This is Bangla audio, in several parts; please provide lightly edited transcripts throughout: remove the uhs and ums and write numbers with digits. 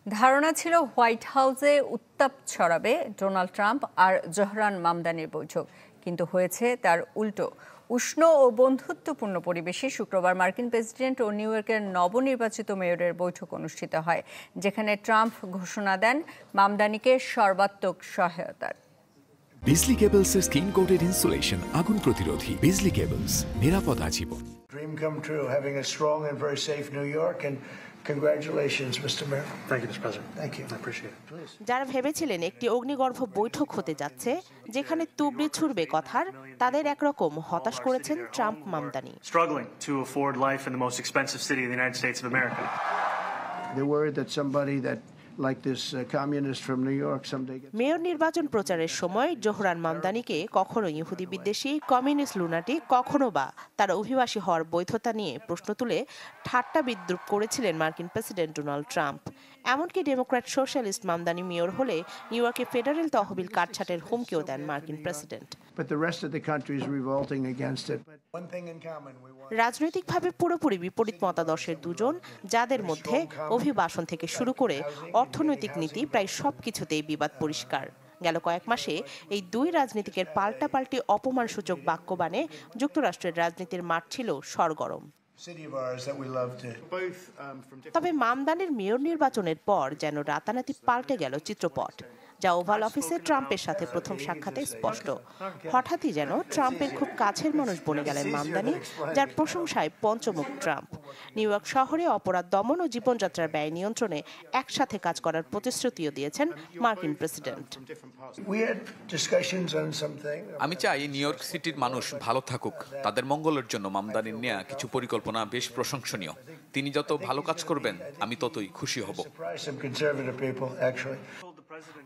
ধারণা ছিল হোয়াইট হাউসে উত্তাপ ছড়াবে ডোনাল্ড ট্রাম্প আর জোহরান মামদানির বৈঠক, কিন্তু হয়েছে তার উল্টো। উষ্ণ ও বন্ধুত্বপূর্ণ পরিবেশে শুক্রবার মার্কিন প্রেসিডেন্ট ও নিউ ইয়র্কের নবনির্বাচিত মেয়রের বৈঠক অনুষ্ঠিত হয়, যেখানে ট্রাম্প ঘোষণা দেন মামদানিকে সর্বাত্মক সহায়তার। বিজলি কেবলসের স্কিন কোটেড ইনসুলেশন আগুন প্রতিরোধী। বিজলি কেবলস, নিরাপদ আজীবন। Dream come true, having a strong and very safe New York, and congratulations, Mr. Mayor. Thank you, Mr. President. Thank you. I appreciate it. Please. যারা ভেবেছিলেন একটি অগ্নিগর্ভ বৈঠক হতে যাচ্ছে, যেখানে তুবড়ি ছুড়বে কথার, তাদের একরকম হতাশ করেছেন Trump Mamdani. Struggling to afford life in the most expensive city in the United States of America. They're worried that somebody that like this communist from New York someday gets... mayor নির্বাচন প্রচারের সময় জোহরান মামদানিকে কখনো ইহুদি বিদ্বেষী, কমিউনিস্ট লুনাটিক, কখনো বা তার অভিবাসী হওয়ার বৈধতা নিয়ে প্রশ্ন তুলে ঠাট্টা বিদ্রুপ করেছিলেন মার্কিন প্রেসিডেন্ট ডোনাল্ড ট্রাম্প। এমনকি ডেমোক্র্যাট সোশ্যালিস্ট মামদানি মেয়র হলে নিউ ইয়র্কে ফেডারেল তহবিল কাটছাঁটের হুমকিও দেন মার্কিন president. But the rest of the country is revolting against it. But one thing in common, we want... রাজনৈতিকভাবে পুরোপুরি বিপরীত মতাদর্শের দুজন, যাদের মধ্যে অভিবাসন থেকে শুরু করে অর্থনৈতিক নীতি প্রায় সবকিছুতেই বিবাদ পরিষ্কার। গেল কয়েক মাসে এই দুই রাজনীতিকের পাল্টাপাল্টি অপমানসূচক বাক্যবাণে যুক্তরাষ্ট্রের রাজনীতির মাঠ ছিল সরগরম। তবে মামদানির মেয়র নির্বাচনের পর যেন রাতারাতি পাল্টে গেল চিত্রপট, যা ওভাল অফিসে ট্রাম্পের সাথে প্রথম সাক্ষাতে স্পষ্ট। হঠাৎই যেন ট্রাম্পের খুব কাছের মানুষ বনে গেলেন মামদানি, যার প্রশংসায় পঞ্চমুখ ট্রাম্প। নিউ ইয়র্ক শহরে অপরাধ দমন ও জীবনযাত্রার ব্যয় নিয়ন্ত্রণে একসাথে কাজ করার প্রতিশ্রুতিও দিয়েছেন মার্কিন প্রেসিডেন্ট। আমি চাই নিউ ইয়র্ক সিটির মানুষ ভালো থাকুক। তাদের মঙ্গলের জন্য মামদানির নেয়া কিছু পরিকল্পনা বেশ প্রশংসনীয়। তিনি যত ভালো কাজ করবেন, আমি ততই খুশি হব।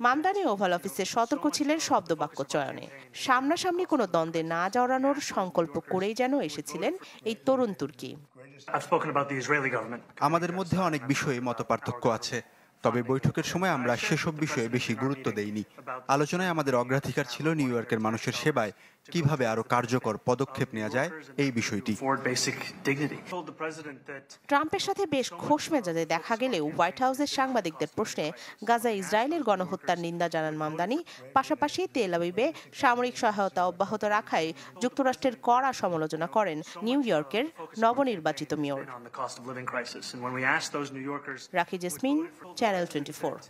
মামদানি ওভাল অফিসে সতর্ক ছিলেন শব্দবাক্য চয়নে। সামনাসামনি কোনো দ্বন্দ্বে না জড়ানোর সংকল্প করেই যেন এসেছিলেন এই তরুণ তুর্কি। আমাদের মধ্যে অনেক বিষয়ে মতপার্থক্য আছে, তবে বৈঠকের সময় আমরা সেসব বিষয়ে বেশি গুরুত্ব দেইনি। আলোচনায় আমাদের অগ্রাধিকার ছিল নিউ ইয়র্কের মানুষের সেবায় কিভাবে আরো কার্যকর পদক্ষেপ নেওয়া যায় এই বিষয়টি। ট্রাম্পের সাথে বেশ খোশ মেজাজে দেখা গেলেও হোয়াইট হাউসের সাংবাদিকদের প্রশ্নে গাজা ইসরায়েলের গণহত্যার নিন্দা জানান মামদানি। পাশাপাশি তেল আবিবে সামরিক সহায়তা অব্যাহত রাখায় যুক্তরাষ্ট্রের কড়া সমালোচনা করেন নিউ ইয়র্কের নবনির্বাচিত মেয়র। রাখি জেসমিন, চ্যানেল 24।